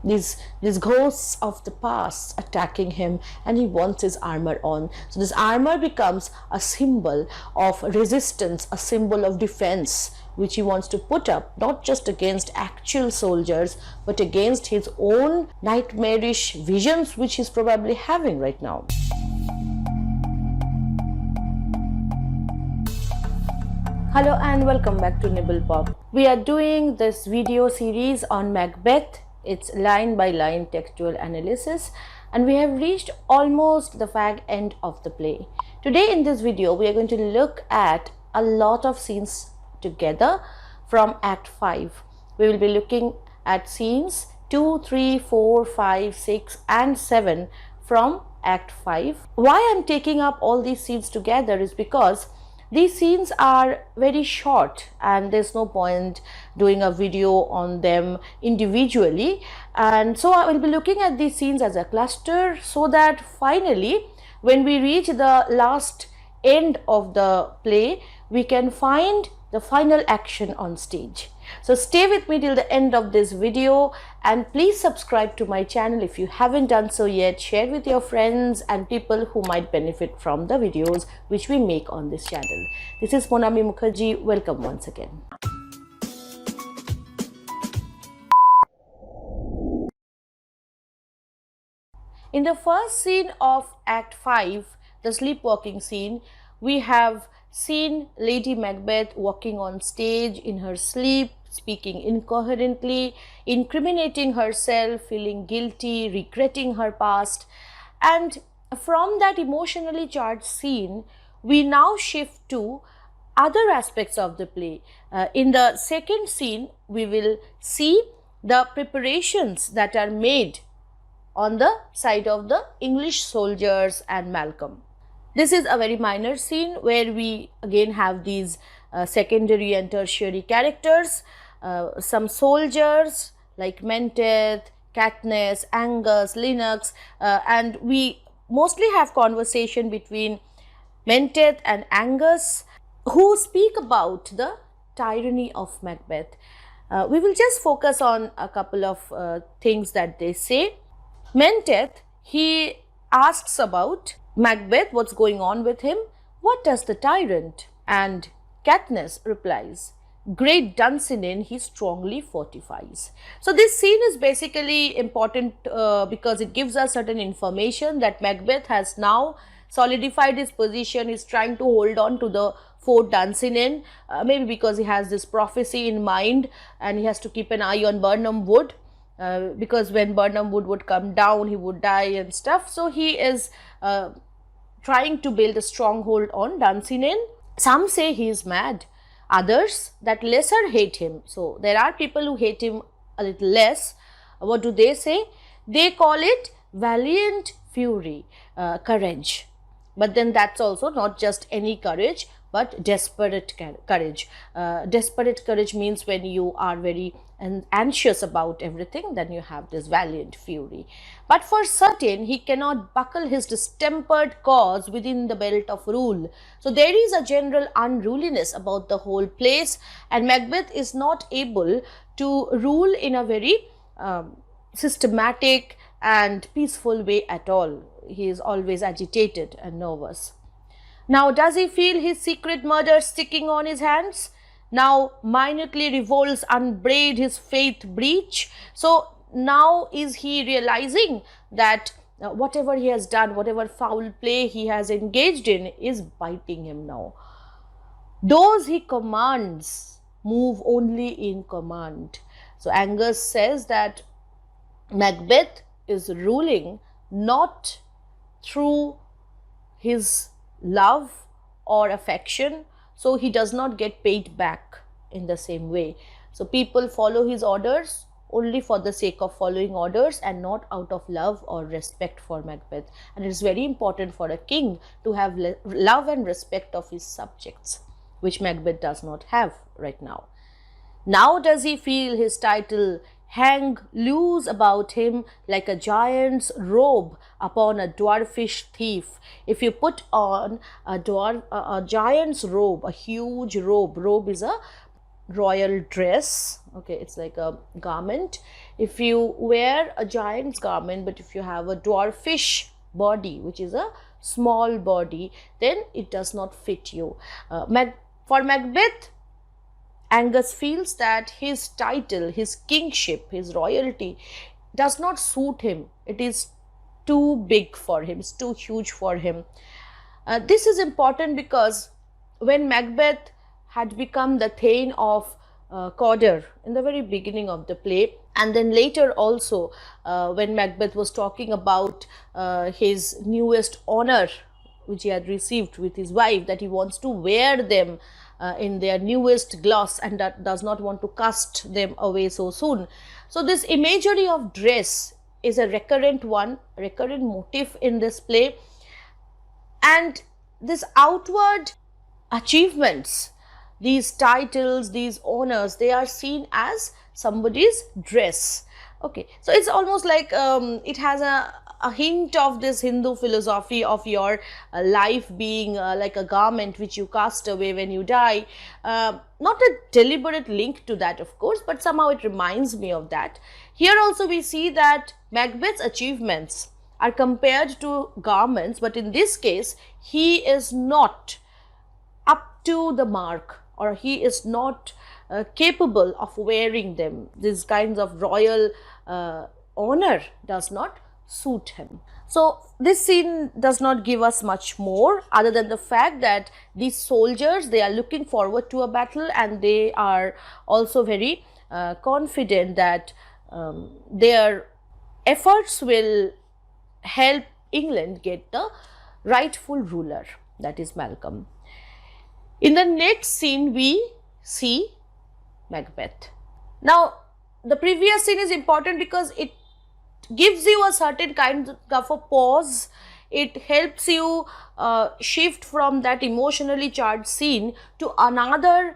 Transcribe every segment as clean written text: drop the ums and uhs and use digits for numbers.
these ghosts of the past attacking him, and he wants his armor on. So this armor becomes a symbol of resistance, a symbol of defense, which he wants to put up not just against actual soldiers but against his own nightmarish visions which he's probably having right now. Hello and welcome back to Nibblepop. We are doing this video series on Macbeth. It's line by line textual analysis, and we have reached almost the fag end of the play. Today in this video we are going to look at a lot of scenes together from Act 5. We will be looking at scenes 2, 3, 4, 5, 6 and 7 from Act 5. Why I'm taking up all these scenes together is because these scenes are very short and there's no point doing a video on them individually, and so I will be looking at these scenes as a cluster so that finally when we reach the last end of the play we can find the final action on stage. So stay with me till the end of this video, and please subscribe to my channel if you haven't done so yet. Share with your friends and people who might benefit from the videos which we make on this channel. This is Monami Mukherjee. Welcome once again. In the first scene of Act 5, the sleepwalking scene, we have seen Lady Macbeth walking on stage in her sleep, speaking incoherently, incriminating herself, feeling guilty, regretting her past. And from that emotionally charged scene, we now shift to other aspects of the play. In the second scene, we will see the preparations that are made on the side of the English soldiers and Malcolm. This is a very minor scene where we again have these secondary and tertiary characters, some soldiers like Menteith, Katniss, Angus, Lennox, and we mostly have conversation between Menteith and Angus who speak about the tyranny of Macbeth. We will just focus on a couple of things that they say. Menteith, he asks about Macbeth, what's going on with him? What does the tyrant? And Katniss replies, great Dunsinane he strongly fortifies. So this scene is basically important because it gives us certain information that Macbeth has now solidified his position. He's trying to hold on to the Fort Dunsinane, maybe because he has this prophecy in mind and he has to keep an eye on Birnam Wood. Because when Birnam Wood would come down, he would die and stuff. So he is trying to build a stronghold on Dunsinane. Some say he is mad. Others that lesser hate him. So there are people who hate him a little less. What do they say? They call it valiant fury, courage. But then that's also not just any courage, but desperate courage. Desperate courage means when you are very anxious about everything, then you have this valiant fury. But for certain, he cannot buckle his distempered cause within the belt of rule. So there is a general unruliness about the whole place, and Macbeth is not able to rule in a very systematic and peaceful way at all. He is always agitated and nervous. Now, does he feel his secret murder sticking on his hands? Now, minutely revolts unbraid his faith breach. So now is he realizing that whatever he has done, whatever foul play he has engaged in is biting him now. Those he commands move only in command. So Angus says that Macbeth is ruling not through his love or affection, so he does not get paid back in the same way. So people follow his orders only for the sake of following orders and not out of love or respect for Macbeth. And it is very important for a king to have love and respect of his subjects, which Macbeth does not have right now. Now does he feel his title hang loose about him like a giant's robe upon a dwarfish thief. If you put on a giant's robe, a huge robe is a royal dress, okay, it's like a garment. If you wear a giant's garment, but if you have a dwarfish body, which is a small body, then it does not fit you. For Macbeth, Angus feels that his title, his kingship, his royalty does not suit him. It is too big for him, it's too huge for him. This is important because when Macbeth had become the Thane of Cawdor in the very beginning of the play, and then later also when Macbeth was talking about his newest honor which he had received with his wife, that he wants to wear them in their newest gloss and that does not want to cast them away so soon. So this imagery of dress is a recurrent motif in this play, and this outward achievements, these titles, these honors, they are seen as somebody's dress. Okay, so it's almost like it has a hint of this Hindu philosophy of your life being like a garment which you cast away when you die. Not a deliberate link to that, of course, but somehow it reminds me of that. Here also we see that Macbeth's achievements are compared to garments, but in this case he is not up to the mark, or he is not capable of wearing them. These kinds of royal honor does not suit him. So this scene does not give us much more other than the fact that these soldiers, they are looking forward to a battle, and they are also very confident that their efforts will help England get the rightful ruler, that is Malcolm. In the next scene we see Macbeth. Now the previous scene is important because it gives you a certain kind of a pause. It helps you shift from that emotionally charged scene to another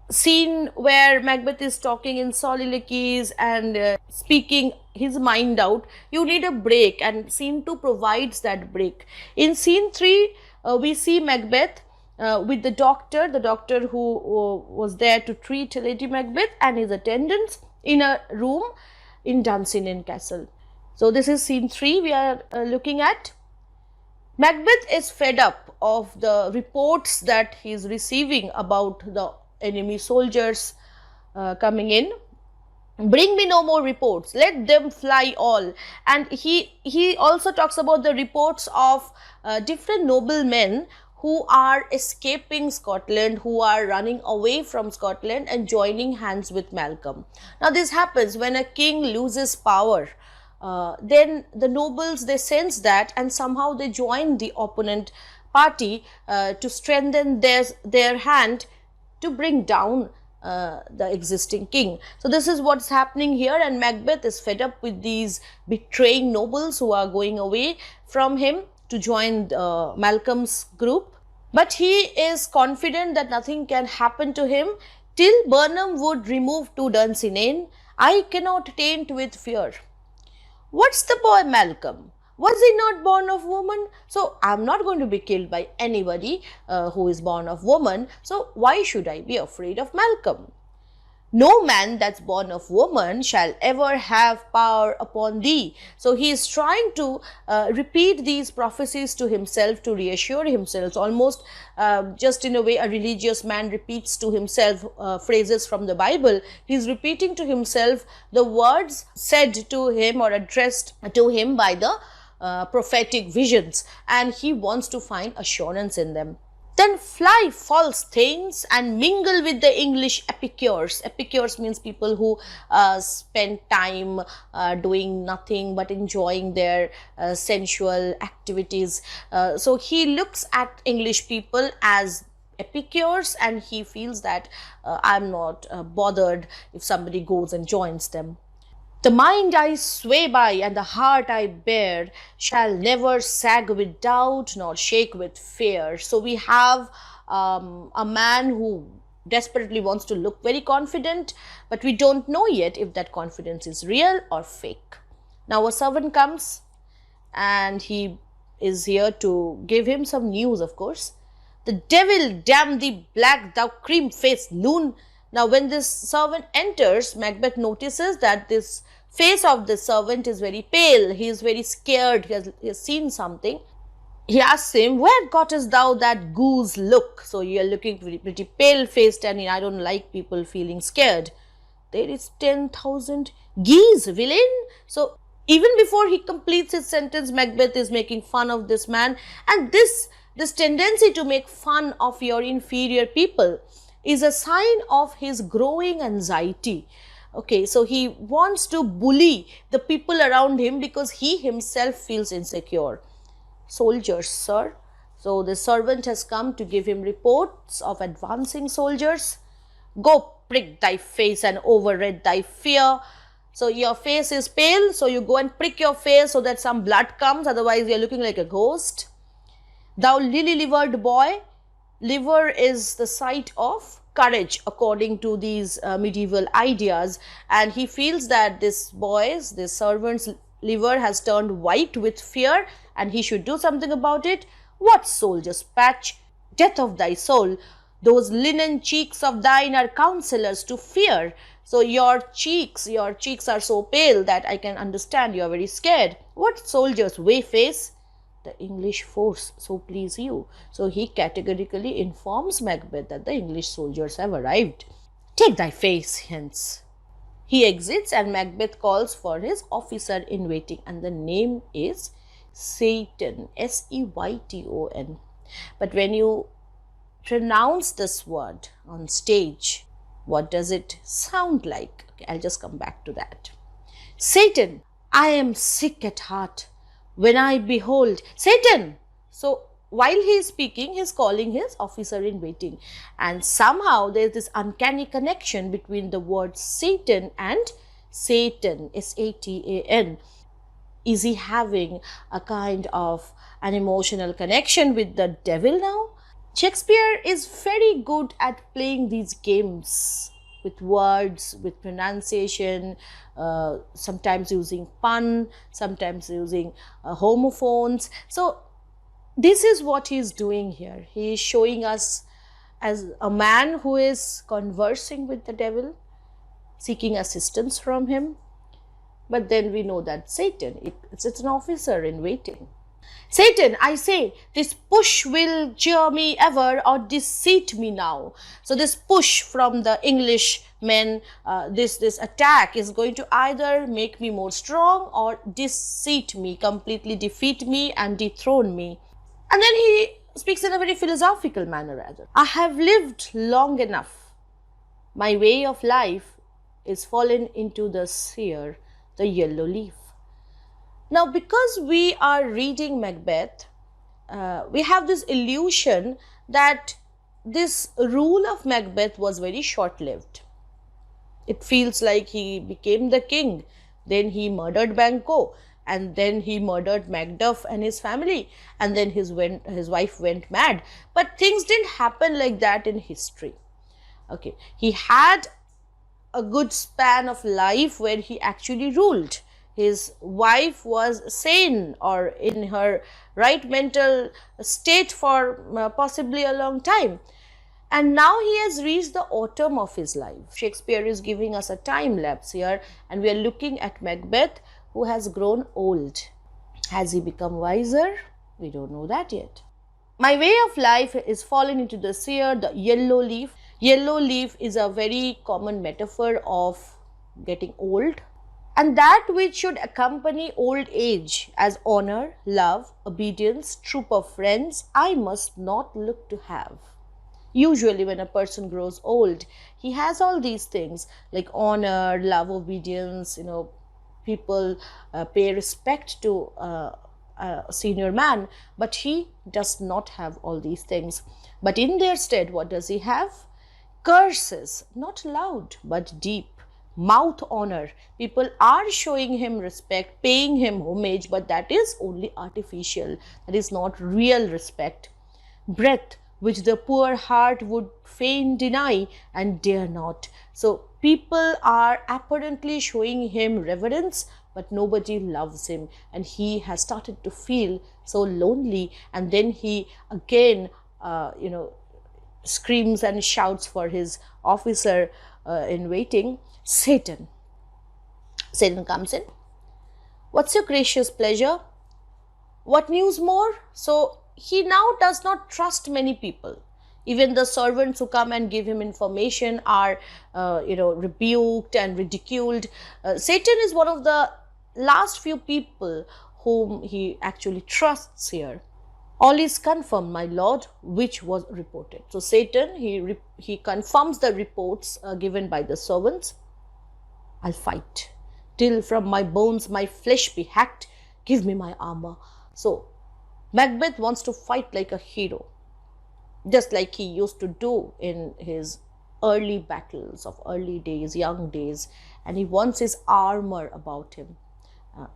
scene where Macbeth is talking in soliloquies and speaking his mind out. You need a break, and scene 2 provides that break. In scene 3 we see Macbeth with the doctor who was there to treat Lady Macbeth and his attendants in a room in Dunsinane Castle. So this is scene 3 we are looking at. Macbeth is fed up of the reports that he is receiving about the enemy soldiers coming in. Bring me no more reports, let them fly all. And he also talks about the reports of different noblemen who are escaping Scotland, who are running away from Scotland and joining hands with Malcolm. Now this happens when a king loses power. Then the nobles, they sense that, and somehow they join the opponent party to strengthen their hand to bring down the existing king. So this is what's happening here, and Macbeth is fed up with these betraying nobles who are going away from him to join Malcolm's group. But he is confident that nothing can happen to him till Burnham would remove to Dunsinane. I cannot taint with fear. What's the boy Malcolm? Was he not born of woman? So I'm not going to be killed by anybody who is born of woman. So why should I be afraid of Malcolm? No man that's born of woman shall ever have power upon thee. So he is trying to repeat these prophecies to himself to reassure himself. It's almost just in a way a religious man repeats to himself phrases from the Bible. He is repeating to himself the words said to him or addressed to him by the prophetic visions, and he wants to find assurance in them. Then fly, false thanes, and mingle with the English epicures. Epicures means people who spend time doing nothing but enjoying their sensual activities. So he looks at English people as epicures, and he feels that I'm not bothered if somebody goes and joins them. The mind I sway by and the heart I bear shall never sag with doubt nor shake with fear. So we have a man who desperately wants to look very confident, but we don't know yet if that confidence is real or fake. Now a servant comes and he is here to give him some news, of course. The devil damn thee black, thou cream-faced loon. Now when this servant enters, Macbeth notices that this face of the servant is very pale. He is very scared. He has seen something. He asks him, "Where gottest thou that goose look?" So you are looking pretty pale faced, and I don't like people feeling scared. "There is 10,000 geese, villain." So even before he completes his sentence, Macbeth is making fun of this man. And this tendency to make fun of your inferior people is a sign of his growing anxiety. Okay, so he wants to bully the people around him because he himself feels insecure. "Soldiers, sir." So the servant has come to give him reports of advancing soldiers. "Go prick thy face and overread thy fear." So your face is pale, so you go and prick your face so that some blood comes, otherwise you are looking like a ghost. "Thou lily-livered boy." Liver is the site of courage according to these medieval ideas, and he feels that this servant's liver has turned white with fear and he should do something about it. "What soldier's patch? Death of thy soul. Those linen cheeks of thine are counselors to fear." So your cheeks are so pale that I can understand you are very scared. "What soldier's way face?" "The English force, so please you." So he categorically informs Macbeth that the English soldiers have arrived. "Take thy face hence." He exits and Macbeth calls for his officer in waiting, and the name is Seyton, Seyton. But when you pronounce this word on stage, what does it sound like? Okay, I'll just come back to that. "Seyton, I am sick at heart when I behold Seyton." So while he is speaking, he is calling his officer in waiting, and somehow there is this uncanny connection between the word Satan and Satan, Satan. Is he having a kind of an emotional connection with the devil now? Shakespeare is very good at playing these games with words, with pronunciation, sometimes using pun, sometimes using homophones. So this is what he is doing here. He is showing us as a man who is conversing with the devil, seeking assistance from him. But then we know that Satan, it's an officer in waiting. "Satan, I say, this push will cheer me ever or deceit me now." So this push from the English men, this attack is going to either make me more strong or deceit me, completely defeat me and dethrone me. And then he speaks in a very philosophical manner rather. "I have lived long enough. My way of life is fallen into the sear, the yellow leaf." Now, because we are reading Macbeth, we have this illusion that this rule of Macbeth was very short-lived. It feels like he became the king, then he murdered Banquo, and then he murdered Macduff and his family, and then his wife went mad. But things didn't happen like that in history. Okay, he had a good span of life where he actually ruled. His wife was sane or in her right mental state for possibly a long time. And now he has reached the autumn of his life. Shakespeare is giving us a time lapse here, and we are looking at Macbeth, who has grown old. Has he become wiser? We don't know that yet. My way of life is fallen into the sear, the yellow leaf. Yellow leaf is a very common metaphor of getting old, and that which should accompany old age as honor, love, obedience, troop of friends, I must not look to have. Usually when a person grows old, he has all these things like honor, love, obedience, people pay respect to a senior man, but he does not have all these things. But in their stead, what does he have? Curses, not loud but deep. Mouth honor. People are showing him respect, paying him homage, but that is only artificial. That is not real respect. Breath, which the poor heart would fain deny and dare not. So people are apparently showing him reverence, but nobody loves him, and he has started to feel so lonely. And then he again, screams and shouts for his officer in waiting, Satan, Satan comes in. What's your gracious pleasure? What news more? So he now does not trust many people. Even the servants who come and give him information are, rebuked and ridiculed. Satan is one of the last few people whom he actually trusts here. All is confirmed, my lord, which was reported. So Satan, he confirms the reports given by the servants. I'll fight till from my bones my flesh be hacked. Give me my armor. So Macbeth wants to fight like a hero, just like he used to do in his early battles of early days, young days, and he wants his armor about him.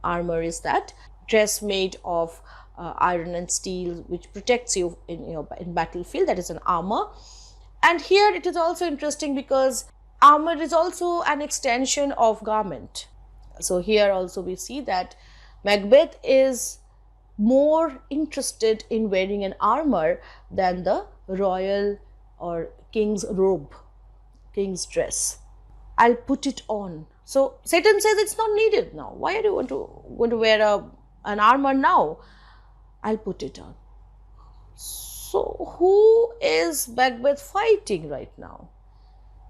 Armor is that dress made of iron and steel which protects you in battlefield. That is an armor. And here it is also interesting because armor is also an extension of garment. So here also we see that Macbeth is more interested in wearing an armor than the royal or king's robe, king's dress. I'll put it on. So Satan says it's not needed now. Why are you going to wear an armor now? I'll put it on. So who is Macbeth fighting right now?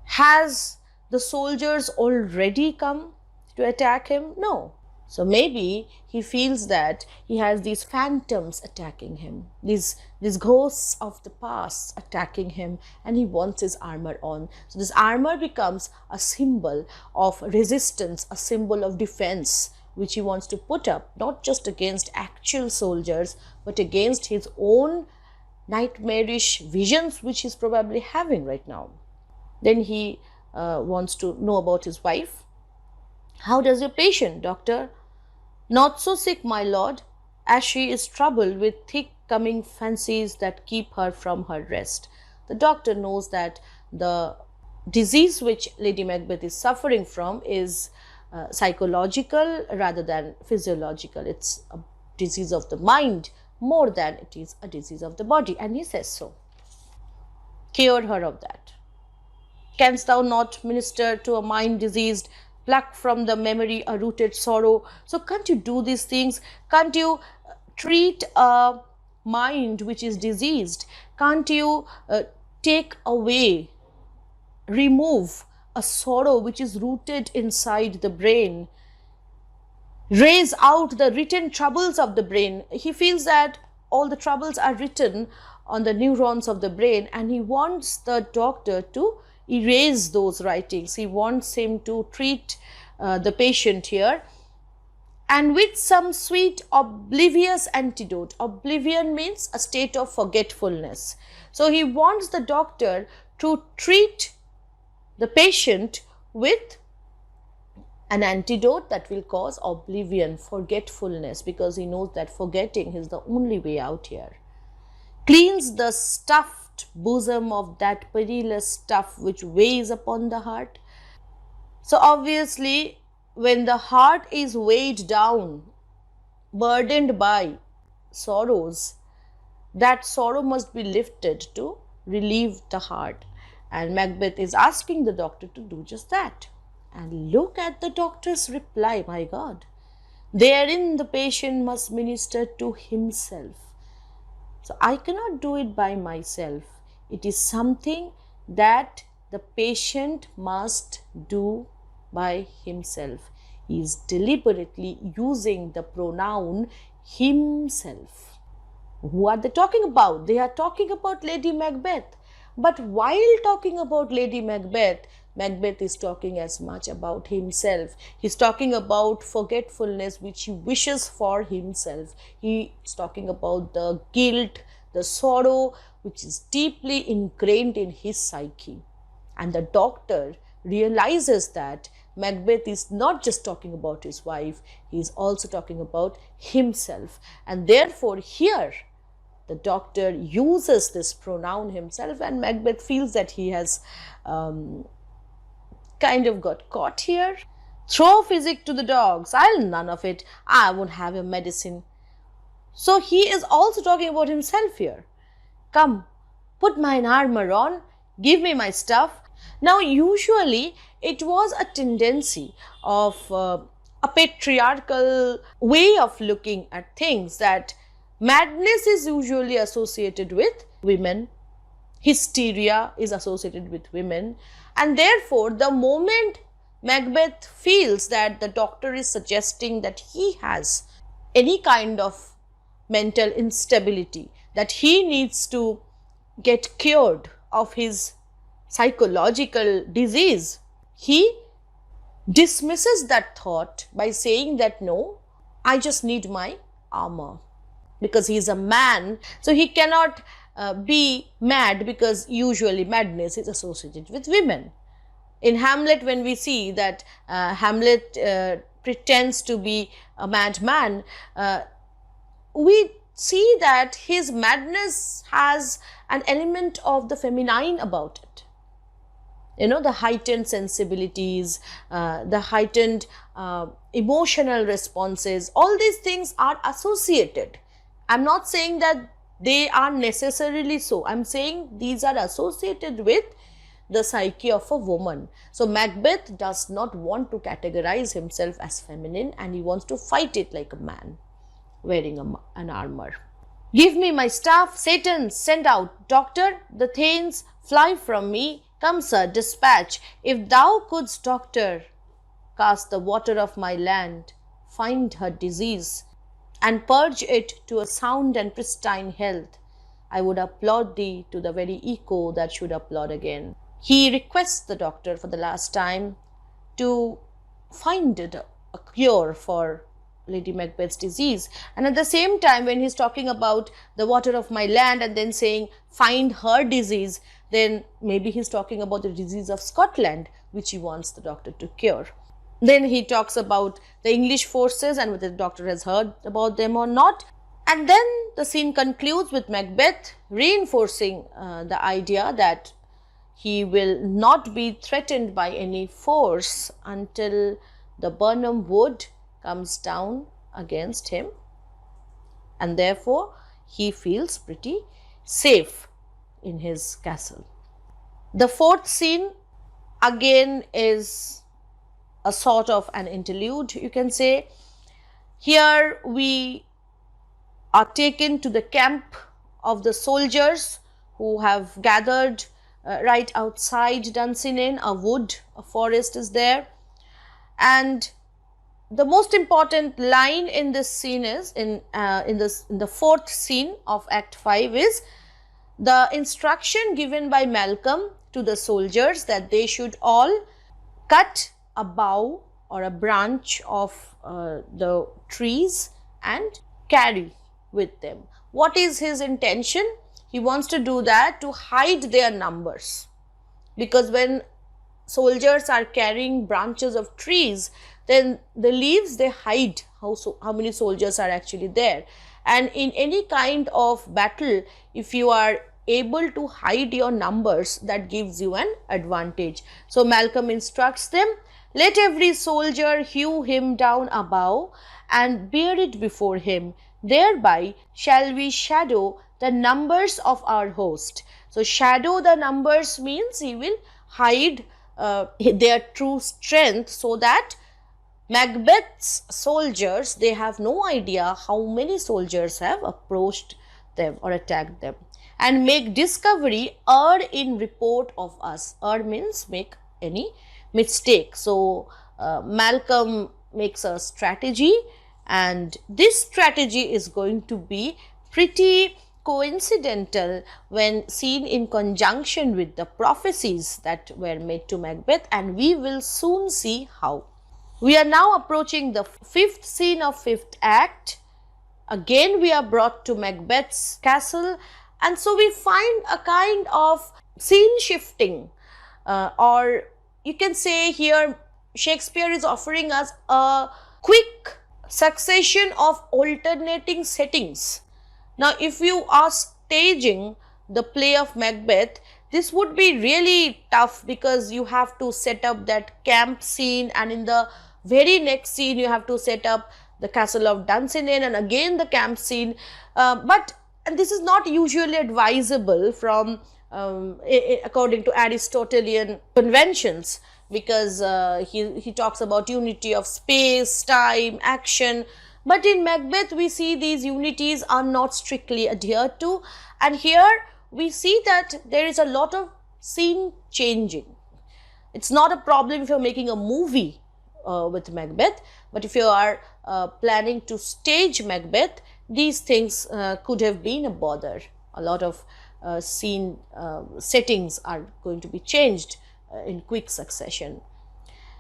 Has the soldiers already come to attack him? No. So maybe he feels that he has these phantoms attacking him, these ghosts of the past attacking him, and he wants his armor on. So this armor becomes a symbol of resistance, a symbol of defense, which he wants to put up, not just against actual soldiers, but against his own nightmarish visions, which he's probably having right now. Then he wants to know about his wife. How does your patient, doctor? Not so sick, my lord, as she is troubled with thick coming fancies that keep her from her rest. The doctor knows that the disease which Lady Macbeth is suffering from is psychological rather than physiological. It's a disease of the mind more than it is a disease of the body, and he says so. Cure her of that. Canst thou not minister to a mind diseased, pluck from the memory a rooted sorrow? So can't you do these things? Can't you treat a mind which is diseased? Can't you take away, remove a sorrow which is rooted inside the brain? Raise out the written troubles of the brain. He feels that all the troubles are written on the neurons of the brain, and he wants the doctor to erase those writings. He wants him to treat the patient here, and with some sweet oblivious antidote. Oblivion means a state of forgetfulness. So he wants the doctor to treat the patient with an antidote that will cause oblivion, forgetfulness, because he knows that forgetting is the only way out here. Cleans the stuffed bosom of that perilous stuff which weighs upon the heart. So obviously, when the heart is weighed down, burdened by sorrows, that sorrow must be lifted to relieve the heart. And Macbeth is asking the doctor to do just that. And look at the doctor's reply, my God. Therein the patient must minister to himself. So I cannot do it by myself. It is something that the patient must do by himself. He is deliberately using the pronoun himself. Who are they talking about? They are talking about Lady Macbeth. But while talking about Lady Macbeth, Macbeth is talking as much about himself. He's talking about forgetfulness which he wishes for himself. He is talking about the guilt, the sorrow which is deeply ingrained in his psyche. And the doctor realizes that Macbeth is not just talking about his wife, he is also talking about himself. And therefore here the doctor uses this pronoun himself, and Macbeth feels that he has kind of got caught here. Throw physic to the dogs. I'll none of it. I won't have your medicine. So he is also talking about himself here. Come, put mine armor on. Give me my stuff. Now usually it was a tendency of a patriarchal way of looking at things, that madness is usually associated with women, hysteria is associated with women, and therefore the moment Macbeth feels that the doctor is suggesting that he has any kind of mental instability, that he needs to get cured of his psychological disease, he dismisses that thought by saying that no, I just need my armor, because he is a man, so he cannot be mad, because usually madness is associated with women. In Hamlet, when we see that Hamlet pretends to be a madman, we see that his madness has an element of the feminine about it. You know, the heightened sensibilities, the heightened emotional responses, all these things are associated. I'm not saying that they are necessarily so. I'm saying these are associated with the psyche of a woman. So Macbeth does not want to categorize himself as feminine, and he wants to fight it like a man wearing an armor. Give me my staff, Satan, send out. Doctor, the thanes fly from me. Come, sir, dispatch. If thou couldst, doctor, cast the water of my land, find her disease, and purge it to a sound and pristine health, I would applaud thee to the very echo that should applaud again. He requests the doctor for the last time to find a cure for Lady Macbeth's disease. And at the same time, when he's talking about the water of my land and then saying find her disease, then maybe he's talking about the disease of Scotland, which he wants the doctor to cure. Then he talks about the English forces and whether the doctor has heard about them or not. And then the scene concludes with Macbeth reinforcing the idea that he will not be threatened by any force until the Birnam wood comes down against him, and therefore he feels pretty safe in his castle. The fourth scene again is a sort of an interlude, you can say. Here we are taken to the camp of the soldiers who have gathered right outside Dunsinane. A wood, a forest is there, and the most important line in this scene is in the fourth scene of Act 5 is the instruction given by Malcolm to the soldiers that they should all cut a bough or a branch of the trees and carry with them. What is his intention? He wants to do that to hide their numbers, because when soldiers are carrying branches of trees, then the leaves, they hide how many soldiers are actually there. And in any kind of battle, if you are able to hide your numbers, that gives you an advantage. So Malcolm instructs them, let every soldier hew him down a bough and bear it before him. Thereby shall we shadow the numbers of our host. So shadow the numbers means he will hide their true strength, so that Macbeth's soldiers, they have no idea how many soldiers have approached them or attacked them, and make discovery err in report of us. Err means make any mistake. So Malcolm makes a strategy, and this strategy is going to be pretty coincidental when seen in conjunction with the prophecies that were made to Macbeth, and we will soon see how. We are now approaching the fifth scene of fifth act. Again we are brought to Macbeth's castle, and so we find a kind of scene shifting, or you can say here Shakespeare is offering us a quick succession of alternating settings. Now if you are staging the play of Macbeth, this would be really tough, because you have to set up that camp scene, and in the very next scene you have to set up the castle of Dunsinane and again the camp scene. But this is not usually advisable from according to Aristotelian conventions. because he talks about unity of space, time, action. But in Macbeth, we see these unities are not strictly adhered to. And here we see that there is a lot of scene changing. It's not a problem if you're making a movie with Macbeth, but if you are planning to stage Macbeth, these things could have been a bother. A lot of scene settings are going to be changed in quick succession.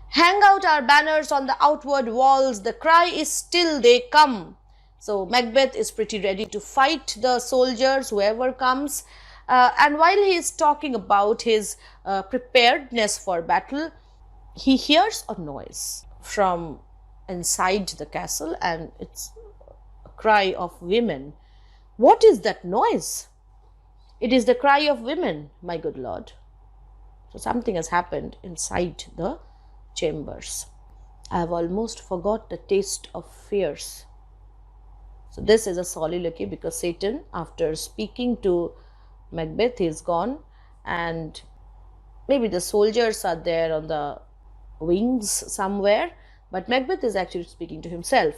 Hang out our banners on the outward walls, the cry is still they come. So Macbeth is pretty ready to fight the soldiers, whoever comes. And while he is talking about his preparedness for battle, he hears a noise from inside the castle, and it's a cry of women. What is that noise? It is the cry of women, my good lord. So something has happened inside the chambers. I have almost forgot the taste of fears. So this is a soliloquy, because Satan, after speaking to Macbeth, is gone, and maybe the soldiers are there on the wings somewhere, but Macbeth is actually speaking to himself.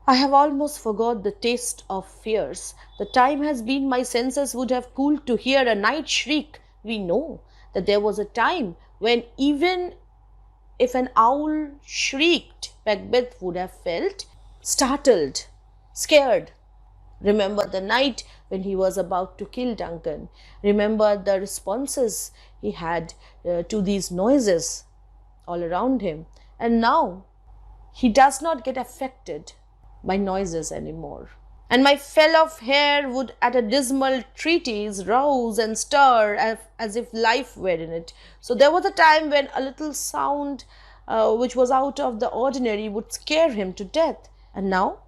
I have almost forgot the taste of fears. The time has been my senses would have cooled to hear a night shriek. We know that there was a time when even if an owl shrieked, Macbeth would have felt startled, scared. Remember the night when he was about to kill Duncan. Remember the responses he had to these noises all around him. And now he does not get affected by noises anymore. And my fell of hair would at a dismal treatise rouse and stir as if life were in it. So there was a time when a little sound which was out of the ordinary would scare him to death. And now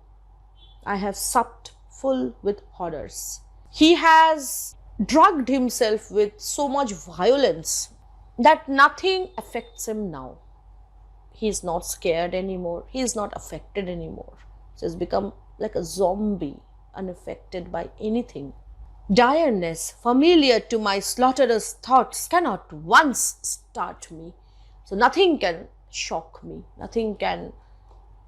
I have supped full with horrors. He has drugged himself with so much violence that nothing affects him now. He is not scared anymore. He is not affected anymore. So he's become like a zombie, unaffected by anything. Direness, familiar to my slaughterous thoughts, cannot once start me. So nothing can shock me. Nothing can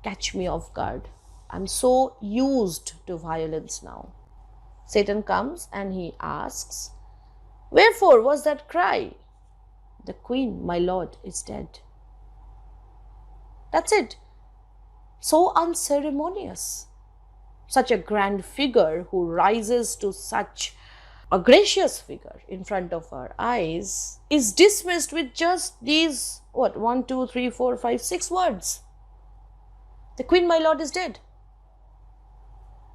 catch me off guard. I'm so used to violence now. Satan comes and he asks, wherefore was that cry? The queen, my lord, is dead. That's it. So unceremonious. Such a grand figure who rises to such a gracious figure in front of our eyes is dismissed with just these, 1, 2, 3, 4, 5, 6 words. The queen, my lord, is dead.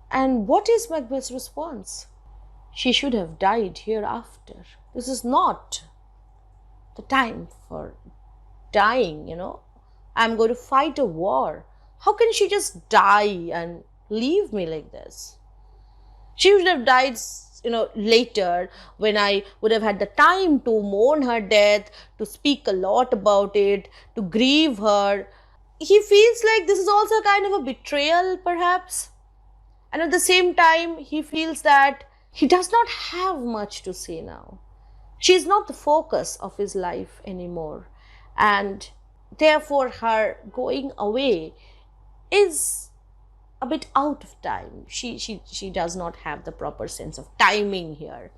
And what is Macbeth's response? She should have died hereafter. This is not the time for dying, I'm going to fight a war. How can she just die and leave me like this? She should have died, later, when I would have had the time to mourn her death, to speak a lot about it, to grieve her. He feels like this is also kind of a betrayal, perhaps. And at the same time, he feels that he does not have much to say now. She is not the focus of his life anymore. And therefore, her going away is a bit out of time. She does not have the proper sense of timing here.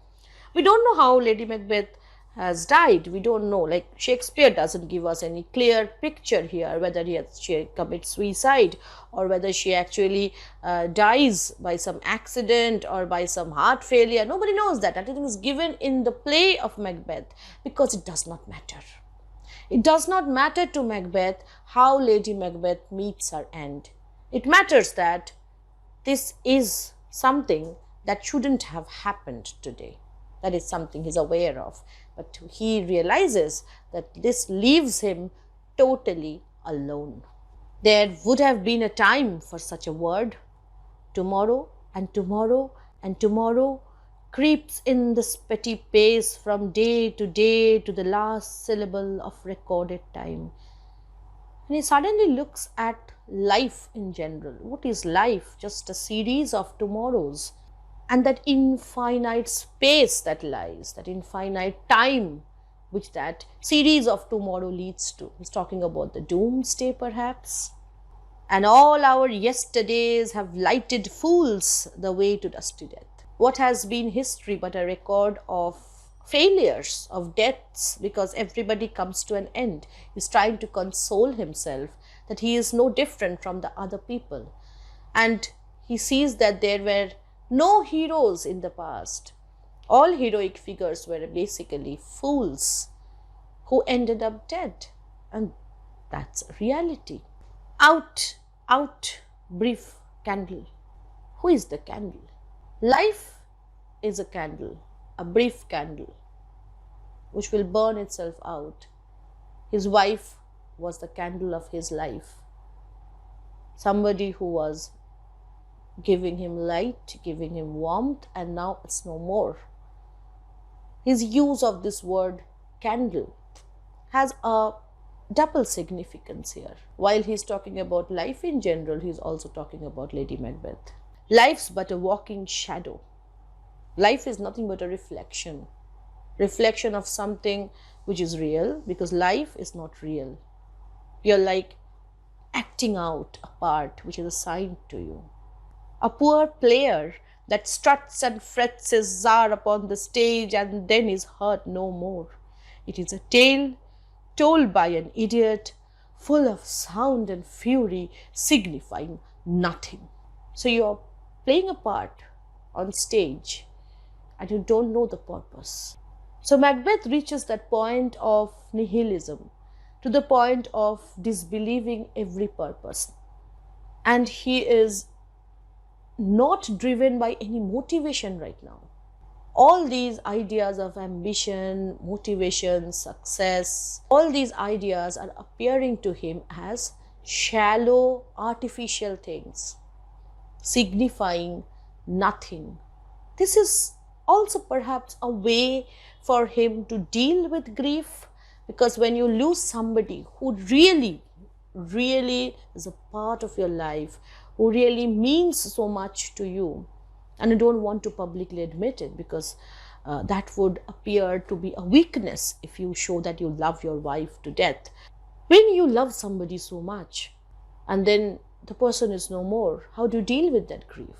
We don't know how Lady Macbeth has died. We don't know. Like Shakespeare doesn't give us any clear picture here, whether she commits suicide or whether she actually dies by some accident or by some heart failure. Nobody knows that. Everything is given in the play of Macbeth because it does not matter. It does not matter to Macbeth how Lady Macbeth meets her end. It matters that this is something that shouldn't have happened today. That is something he's aware of. But he realizes that this leaves him totally alone. There would have been a time for such a word. Tomorrow and tomorrow and tomorrow creeps in this petty pace from day to the last syllable of recorded time. And he suddenly looks at life in general. What is life? Just a series of tomorrows. And that infinite space that lies, that infinite time which that series of tomorrow leads to. He's talking about the doomsday perhaps. And all our yesterdays have lighted fools the way to dusty death. What has been history but a record of failures, of deaths, because everybody comes to an end. He's trying to console himself that he is no different from the other people. And he sees that there were no heroes in the past. All heroic figures were basically fools who ended up dead. And that's reality. Out, brief candle. Who is the candle? Life is a candle, a brief candle, which will burn itself out. His wife was the candle of his life. Somebody who was giving him light, giving him warmth, and now it's no more. His use of this word candle has a double significance here. While he's talking about life in general, he's also talking about Lady Macbeth. Life's but a walking shadow. Life is nothing but a reflection of something which is real, because life is not real. You're like acting out a part which is assigned to you. A poor player that struts and frets his czar upon the stage and then is heard no more. It is a tale told by an idiot, full of sound and fury, signifying nothing. So you're playing a part on stage and you don't know the purpose. So Macbeth reaches that point of nihilism, to the point of disbelieving every purpose. And he is not driven by any motivation right now. All these ideas of ambition, motivation, success, all these ideas are appearing to him as shallow, artificial things, signifying nothing. This is also perhaps a way for him to deal with grief, because when you lose somebody who really is a part of your life, who really means so much to you, and you don't want to publicly admit it because that would appear to be a weakness if you show that you love your wife to death. When you love somebody so much and then the person is no more, how do you deal with that grief?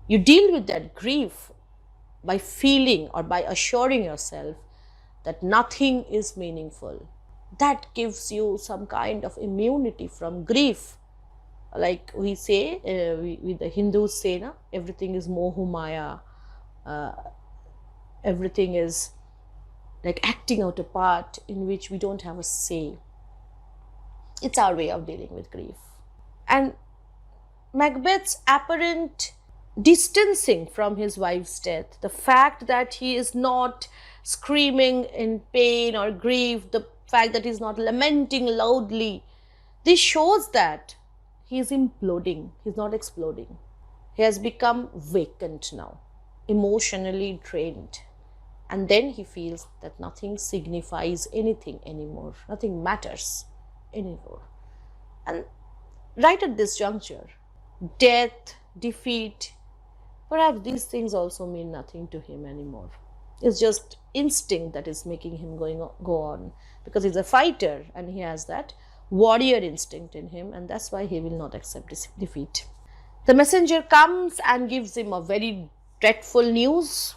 You deal with that grief by feeling or by assuring yourself that nothing is meaningful. That gives you some kind of immunity from grief. Like we say, with the Hindus say, na, everything is mohu maya, everything is like acting out a part in which we don't have a say. It's our way of dealing with grief. And Macbeth's apparent distancing from his wife's death, the fact that he is not screaming in pain or grief, the fact that he's not lamenting loudly, this shows that he is imploding, he's not exploding. He has become vacant now, emotionally drained. And then he feels that nothing signifies anything anymore, nothing matters anymore. And right at this juncture, death, defeat, perhaps these things also mean nothing to him anymore. It's just instinct that is making him go on, because he's a fighter and he has that warrior instinct in him, and that's why he will not accept this defeat. The messenger comes and gives him a very dreadful news,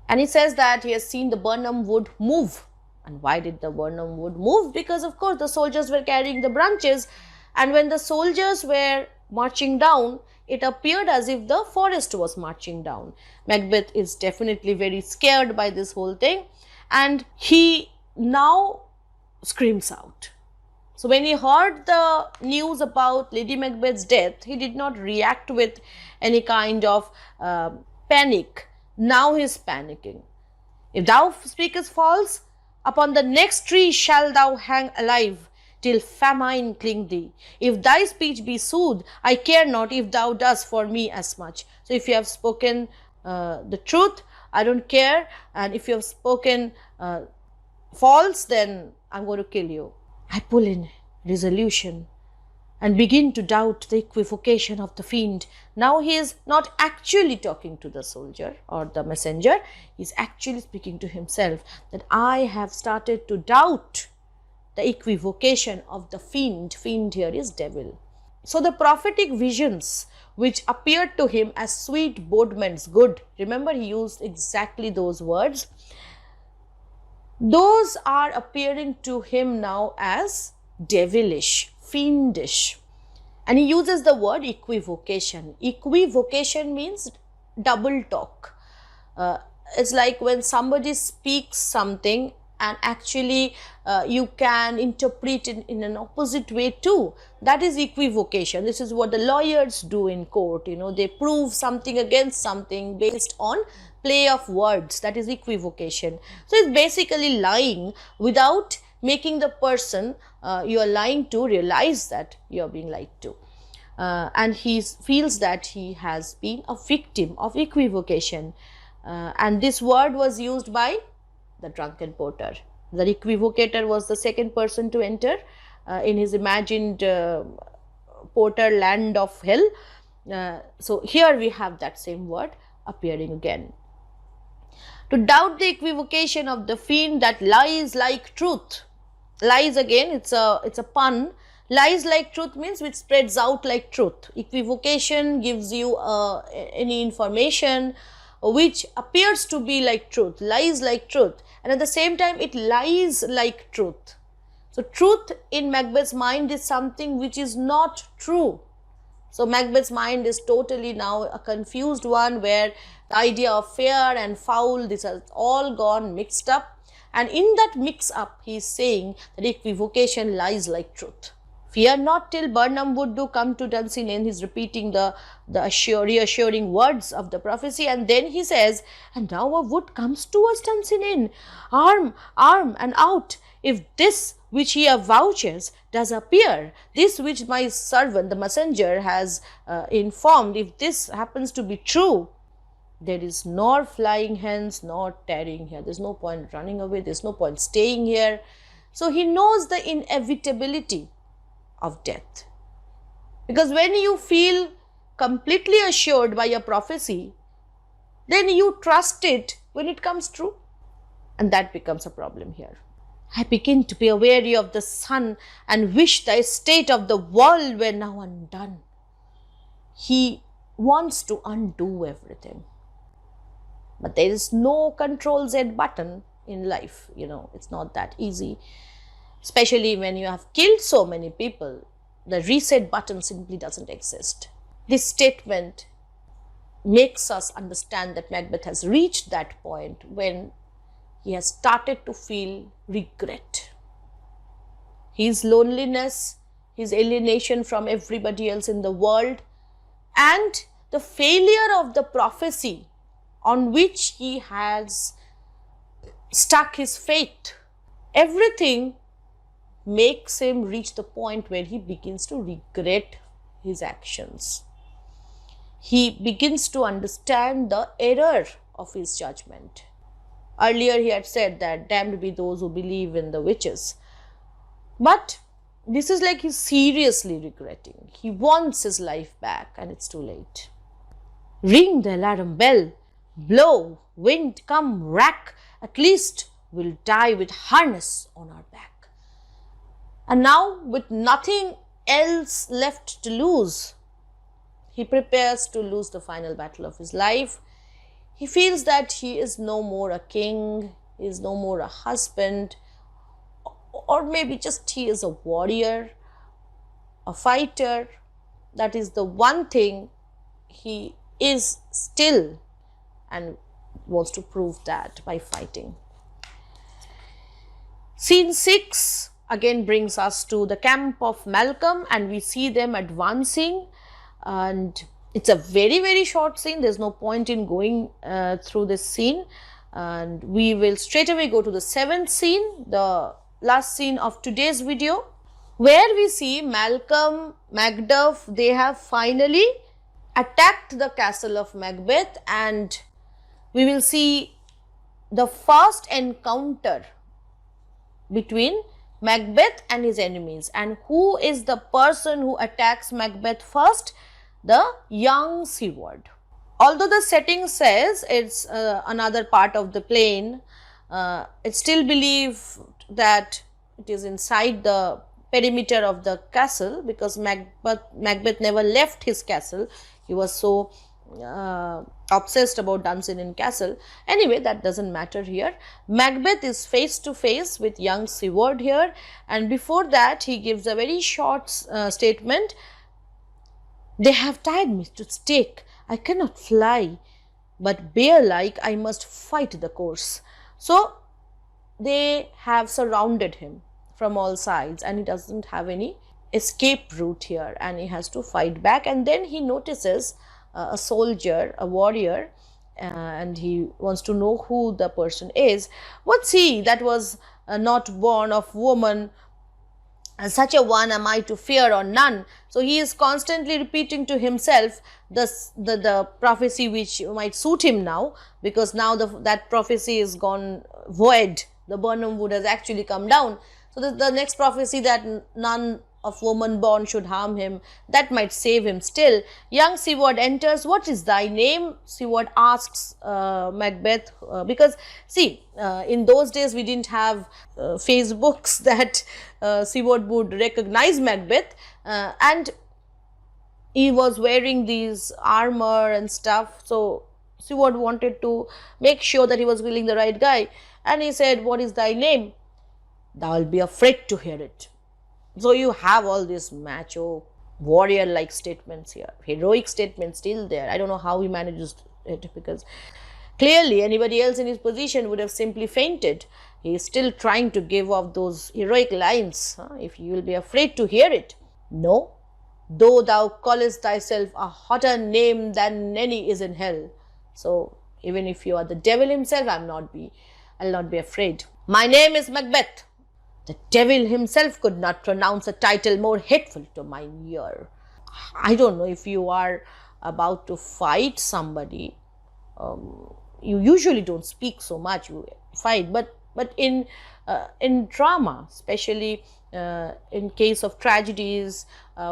and he says that he has seen the Burnham wood move. And why did the Burnham wood move? Because of course the soldiers were carrying the branches, and when the soldiers were marching down, it appeared as if the forest was marching down. Macbeth is definitely very scared by this whole thing, and he now screams out. So when he heard the news about Lady Macbeth's death, he did not react with any kind of panic. Now he is panicking. If thou speakest false, upon the next tree shalt thou hang alive, till famine cling thee. If thy speech be sooth, I care not if thou dost for me as much. So if you have spoken the truth, I don't care. And if you have spoken false, then I'm going to kill you. I pull in resolution and begin to doubt the equivocation of the fiend. Now he is not actually talking to the soldier or the messenger, he is actually speaking to himself, that I have started to doubt the equivocation of the fiend. Fiend here is devil. So the prophetic visions which appeared to him as sweet bodements good, remember he used exactly those words, those are appearing to him now as devilish, fiendish. And he uses the word equivocation. Equivocation means double talk. It's like when somebody speaks something and actually you can interpret it in an opposite way too. That is equivocation. This is what the lawyers do in court. They prove something against something based on play of words. That is equivocation. So it's basically lying without making the person you are lying to realize that you are being lied to. And he feels that he has been a victim of equivocation. And this word was used by the drunken porter. The equivocator was the second person to enter in his imagined porter land of hell. So here we have that same word appearing again. To doubt the equivocation of the fiend that lies like truth. Lies, again, it's a pun. Lies like truth means which spreads out like truth. Equivocation gives you any information which appears to be like truth, lies like truth, and at the same time it lies like truth. So truth in Macbeth's mind is something which is not true. So Macbeth's mind is totally now a confused one, where the idea of fair and foul, this has all gone mixed up, and in that mix up he is saying that equivocation lies like truth. Fear not till Burnham wood do come to Dunsinane. He is repeating the reassuring words of the prophecy, and then he says, and now a wood comes towards Dunsinane, arm, and out. If this which he avouches does appear, this which my servant, the messenger, has informed, if this happens to be true, there is nor flying hence nor tarrying here. There is no point running away, there is no point staying here. So he knows the inevitability of death. Because when you feel completely assured by a prophecy, then you trust it when it comes true. And that becomes a problem here. I begin to be aweary of the sun and wish the estate of the world were now undone. He wants to undo everything. But there is no Control Z button in life, it's not that easy. Especially when you have killed so many people, the reset button simply doesn't exist. This statement makes us understand that Macbeth has reached that point when he has started to feel regret. His loneliness, his alienation from everybody else in the world, and the failure of the prophecy on which he has stuck his faith, everything makes him reach the point where he begins to regret his actions. He begins to understand the error of his judgment. Earlier he had said that damned be those who believe in the witches. But this is like he's seriously regretting. He wants his life back and it's too late. Ring the alarm bell, blow, wind, come, rack, at least we'll die with harness on our back. And now, with nothing else left to lose, he prepares to lose the final battle of his life. He feels that he is no more a king, he is no more a husband, or maybe just he is a warrior, a fighter. That is the one thing he is still, and wants to prove that by fighting. Scene 6 again brings us to the camp of Malcolm, and we see them advancing, and it's a very, very short scene. There's no point in going through this scene, and we will straight away go to the 7th scene, the last scene of today's video, where we see Malcolm, Macduff, they have finally attacked the castle of Macbeth, and we will see the first encounter between Macbeth and his enemies. And who is the person who attacks Macbeth first? The young Seward. Although the setting says it's another part of the plane, it's still believed that it is inside the perimeter of the castle, because Macbeth never left his castle. He was so obsessed about Dunsinane Castle. Anyway, that doesn't matter here. Macbeth is face to face with young Seward here, and before that he gives a very short statement. They have tied me to stake. I cannot fly, but bear-like I must fight the course. So they have surrounded him from all sides, and he doesn't have any escape route here, and he has to fight back. And then he notices a soldier, a warrior, and he wants to know who the person is. What's he that was not born of woman? Such a one am I to fear or none. So he is constantly repeating to himself the prophecy which might suit him now, because now that prophecy is gone void. The Burnham wood has actually come down. So the next prophecy, that none of woman born should harm him, that might save him still. Young Seward enters. What is thy name? Seward asks Macbeth, because see, in those days we didn't have Facebooks that Seward would recognize Macbeth, and he was wearing these armor and stuff. So Seward wanted to make sure that he was killing the right guy, and he said, what is thy name? Thou will be afraid to hear it. So you have all these macho warrior like statements here, heroic statements still there. I don't know how he manages it, because clearly anybody else in his position would have simply fainted. He is still trying to give off those heroic lines. If you will be afraid to hear it. No, though thou callest thyself a hotter name than any is in hell. So even if you are the devil himself, I'll not be afraid. My name is Macbeth. The devil himself could not pronounce a title more hateful to mine ear. I don't know, if you are about to fight somebody, you usually don't speak so much, you fight, but in drama, especially in case of tragedies,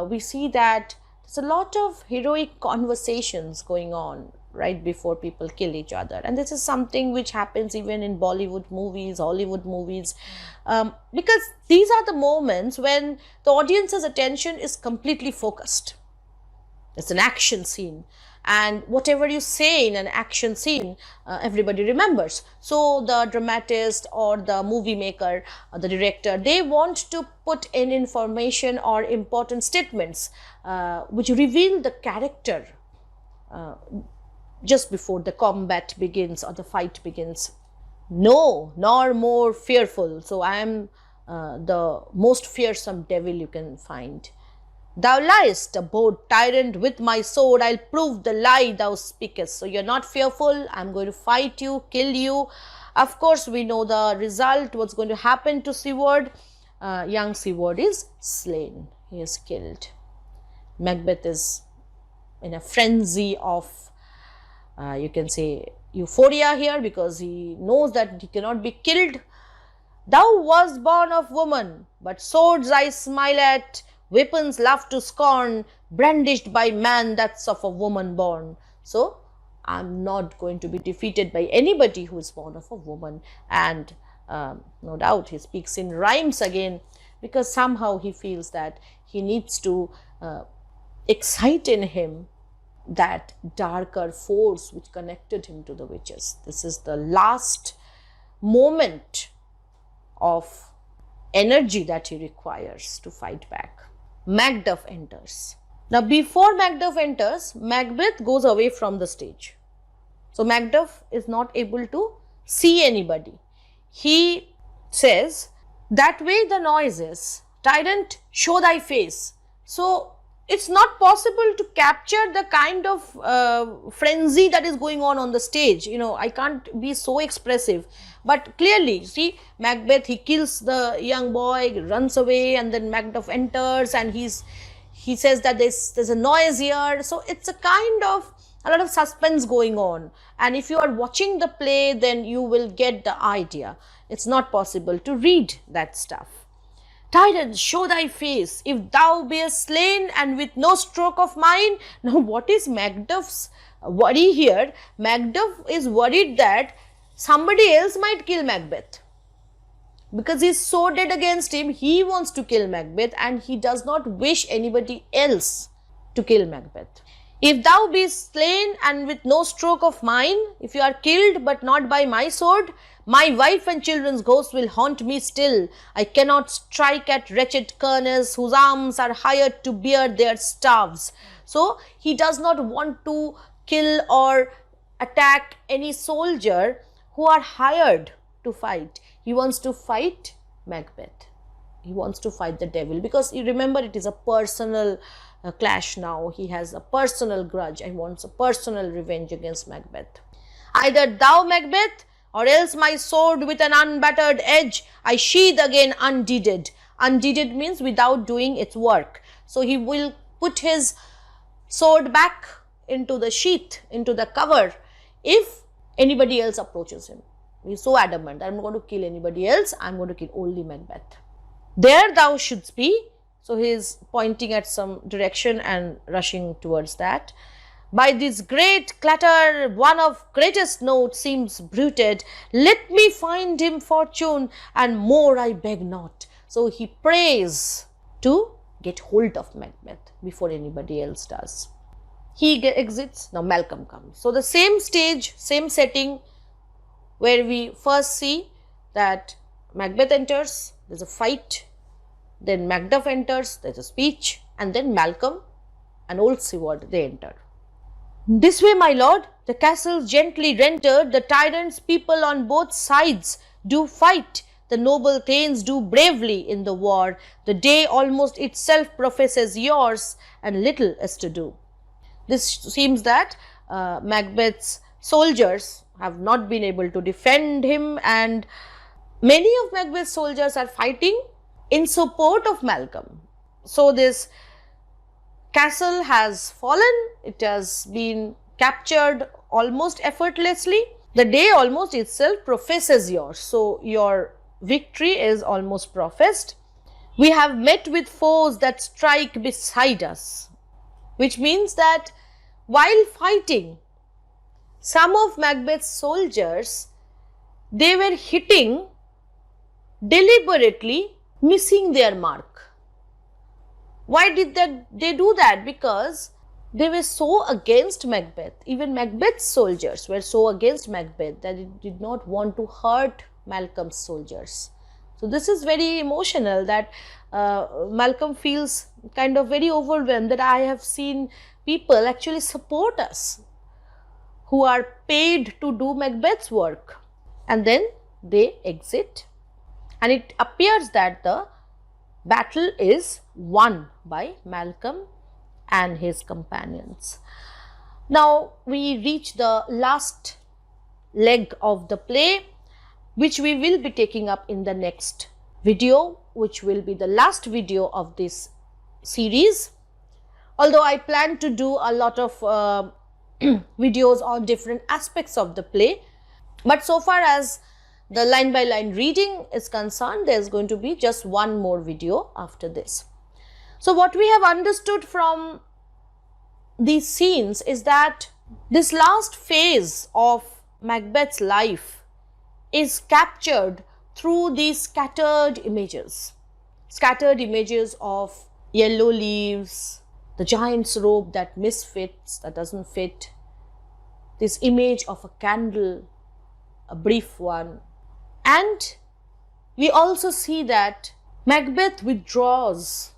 we see that there's a lot of heroic conversations going on right before people kill each other. And this is something which happens even in Bollywood movies, Hollywood movies, because these are the moments when the audience's attention is completely focused. It's an action scene, and whatever you say in an action scene, everybody remembers. So the dramatist or the movie maker or the director, they want to put in information or important statements which reveal the character just before the combat begins or the fight begins. No, nor more fearful. So I am the most fearsome devil you can find. Thou liest, abhorred tyrant, with my sword I'll prove the lie thou speakest. So you're not fearful, I'm going to fight you, kill you. Of course, we know the result, what's going to happen to Seward. Young Seward is slain, he is killed. Macbeth is in a frenzy of, you can say, euphoria here, because he knows that he cannot be killed. Thou wast born of woman, but swords I smile at, weapons love to scorn, brandished by man that's of a woman born. So I'm not going to be defeated by anybody who is born of a woman. And no doubt he speaks in rhymes again, because somehow he feels that he needs to excite in him that darker force which connected him to the witches. This is the last moment of energy that he requires to fight back. Macduff enters. Now before Macduff enters, Macbeth goes away from the stage. So Macduff is not able to see anybody. He says, that way the noise is, tyrant, show thy face. So it's not possible to capture the kind of frenzy that is going on the stage. You know, I can't be so expressive. But clearly, see, Macbeth, he kills the young boy, runs away, and then Macduff enters, and he says that there's a noise here. So it's a lot of suspense going on. And if you are watching the play, then you will get the idea. It's not possible to read that stuff. Tyrant, show thy face, if thou beest slain, and with no stroke of mine. Now, what is Macduff's worry here? Macduff is worried that somebody else might kill Macbeth. Because he is so dead against him, he wants to kill Macbeth, and he does not wish anybody else to kill Macbeth. If thou be slain and with no stroke of mine, if you are killed but not by my sword, my wife and children's ghosts will haunt me still. I cannot strike at wretched kernels whose arms are hired to bear their staves. So, he does not want to kill or attack any soldier who are hired to fight. He wants to fight Macbeth. He wants to fight the devil, because you remember, it is a personal clash now. He has a personal grudge and wants a personal revenge against Macbeth. Either thou, Macbeth, or else my sword with an unbattered edge I sheathe again undeeded. Undeeded means without doing its work. So he will put his sword back into the sheath, into the cover, if anybody else approaches him. He is so adamant, I am not going to kill anybody else, I am going to kill only Macbeth. There thou shouldst be. So he is pointing at some direction and rushing towards that. By this great clatter, one of greatest note seems bruited. Let me find him fortune, and more I beg not. So he prays to get hold of Macbeth before anybody else does. He exits. Now Malcolm comes. So the same stage, same setting, where we first see that Macbeth enters, there is a fight. Then Macduff enters, there is a speech, and then Malcolm, an old steward, they enter. This way, my lord, the castle's gently rendered, the tyrant's people on both sides do fight, the noble thanes do bravely in the war, the day almost itself professes yours, and little is to do. This seems that Macbeth's soldiers have not been able to defend him, and many of Macbeth's soldiers are fighting in support of Malcolm. So this castle has fallen, it has been captured almost effortlessly. The day almost itself professes yours. So your victory is almost professed. We have met with foes that strike beside us, which means that while fighting, some of Macbeth's soldiers, they were hitting deliberately, missing their mark. Why did they do that? Because they were so against Macbeth. Even Macbeth's soldiers were so against Macbeth that it did not want to hurt Malcolm's soldiers. So this is very emotional, that Malcolm feels kind of very overwhelmed that I have seen people actually support us who are paid to do Macbeth's work, and then they exit. And it appears that the battle is won by Malcolm and his companions. Now we reach the last leg of the play, which we will be taking up in the next video, which will be the last video of this series. Although I plan to do a lot of videos on different aspects of the play, but so far as the line by line reading is concerned, there is going to be just one more video after this. So what we have understood from these scenes is that this last phase of Macbeth's life is captured through these scattered images of yellow leaves, the giant's robe that misfits, that doesn't fit, this image of a candle, a brief one. And we also see that Macbeth withdraws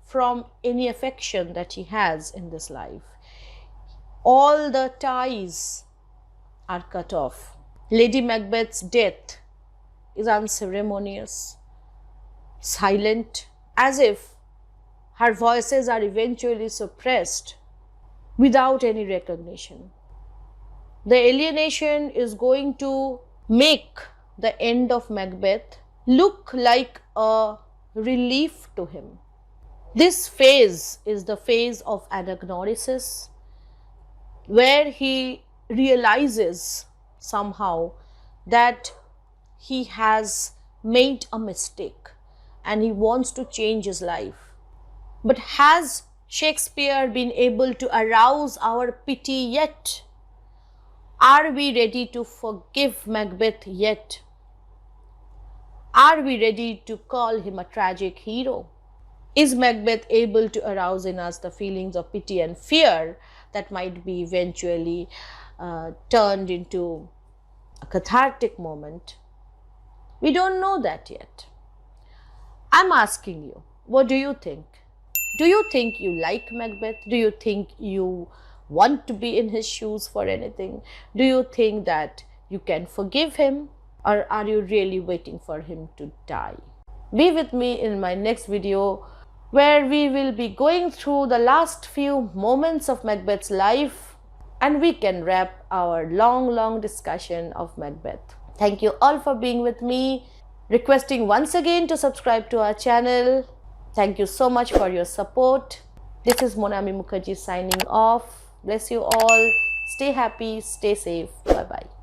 from any affection that he has in this life. All the ties are cut off. Lady Macbeth's death is unceremonious, silent, as if her voices are eventually suppressed without any recognition. The alienation is going to make the end of Macbeth look like a relief to him. This phase is the phase of anagnosis, where he realizes somehow that he has made a mistake and he wants to change his life. But has Shakespeare been able to arouse our pity yet? Are we ready to forgive Macbeth yet? Are we ready to call him a tragic hero? Is Macbeth able to arouse in us the feelings of pity and fear that might be eventually turned into a cathartic moment? We don't know that yet. I'm asking you, what do you think? Do you think you like Macbeth? Do you think you want to be in his shoes for anything? Do you think that you can forgive him? Or are you really waiting for him to die? Be with me in my next video, where we will be going through the last few moments of Macbeth's life, and we can wrap our long discussion of Macbeth. Thank you all for being with me. Requesting once again to subscribe to our channel. Thank you so much for your support. This is Monami Mukherjee signing off. Bless you all. Stay happy, stay safe. Bye-bye.